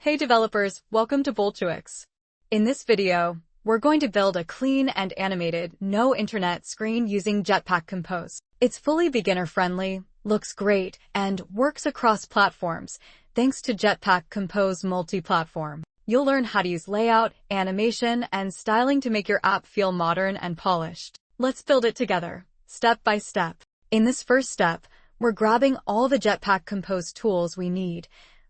Hey developers, welcome to BoltUIX. In this video, we're going to build a clean and animated, no-internet screen using Jetpack Compose. It's fully beginner-friendly, looks great, and works across platforms, thanks to Jetpack Compose Multiplatform. You'll learn how to use layout, animation, and styling to make your app feel modern and polished. Let's build it together, step by step. In this first step, we're grabbing all the Jetpack Compose tools we need: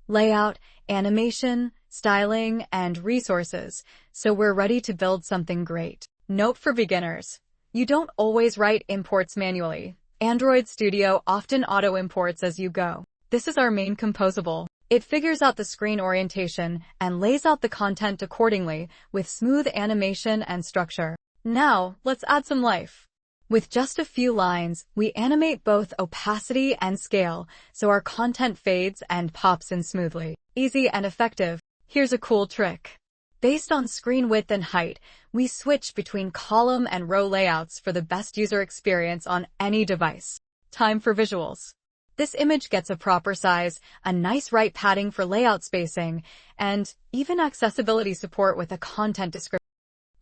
layout, animation, styling, and resources, so we're ready to build something great. Note for beginners: you don't always write imports manually. Android Studio often auto-imports as you go. This is our main composable. It figures out the screen orientation and lays out the content accordingly with smooth animation and structure. Now, let's add some life. With just a few lines, we animate both opacity and scale, so our content fades and pops in smoothly. Easy and effective. Here's a cool trick. Based on screen width and height, we switch between column and row layouts for the best user experience on any device. Time for visuals. This image gets a proper size, a nice right padding for layout spacing, and even accessibility support with a content description.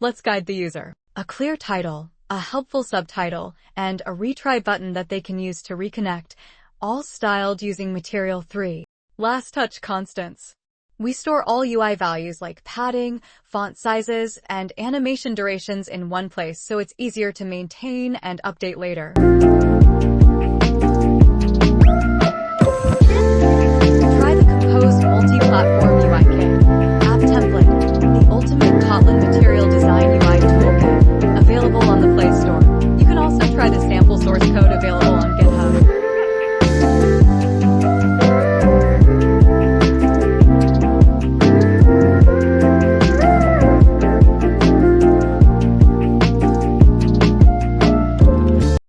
Let's guide the user. A clear title, a helpful subtitle, and a retry button that they can use to reconnect, all styled using Material 3. Last touch constants. We store all UI values like padding, font sizes, and animation durations in one place so it's easier to maintain and update later. Try the Compose Multiplatform UI Kit. App Template, the ultimate Kotlin material design UI toolkit, available on the Play Store. You can also try the sample source code available on GitHub.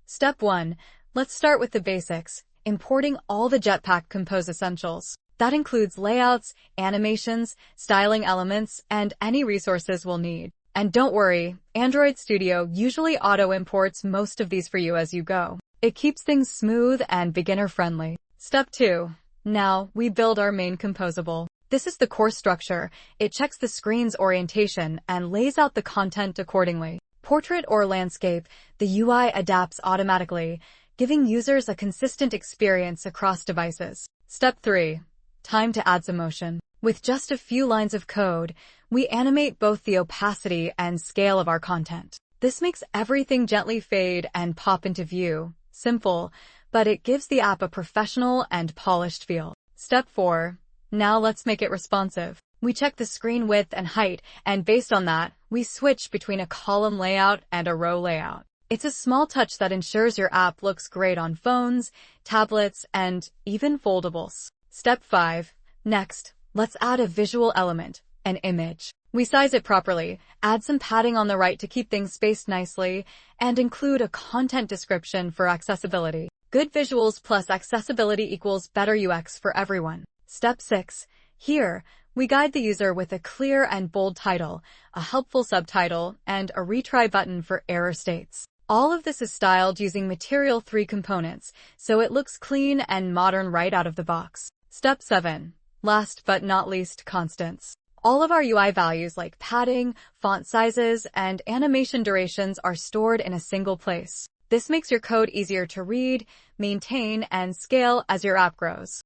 Step 1. Let's start with the basics, importing all the Jetpack Compose essentials. That includes layouts, animations, styling elements, and any resources we'll need. And don't worry, Android Studio usually auto-imports most of these for you as you go. It keeps things smooth and beginner-friendly. Step 2. Now, we build our main composable. This is the core structure. It checks the screen's orientation and lays out the content accordingly. Portrait or landscape, the UI adapts automatically, giving users a consistent experience across devices. Step 3. Time to add some motion. With just a few lines of code, we animate both the opacity and scale of our content. This makes everything gently fade and pop into view. Simple, but it gives the app a professional and polished feel. Step 4. Now let's make it responsive. We check the screen width and height, and based on that, we switch between a column layout and a row layout. It's a small touch that ensures your app looks great on phones, tablets, and even foldables. Step 5. Next, let's add a visual element, an image. We size it properly, add some padding on the right to keep things spaced nicely, and include a content description for accessibility. Good visuals plus accessibility equals better UX for everyone. Step 6. Here, we guide the user with a clear and bold title, a helpful subtitle, and a retry button for error states. All of this is styled using Material 3 components, so it looks clean and modern right out of the box. Step 7. Last but not least, constants. All of our UI values like padding, font sizes, and animation durations are stored in a single place. This makes your code easier to read, maintain, and scale as your app grows.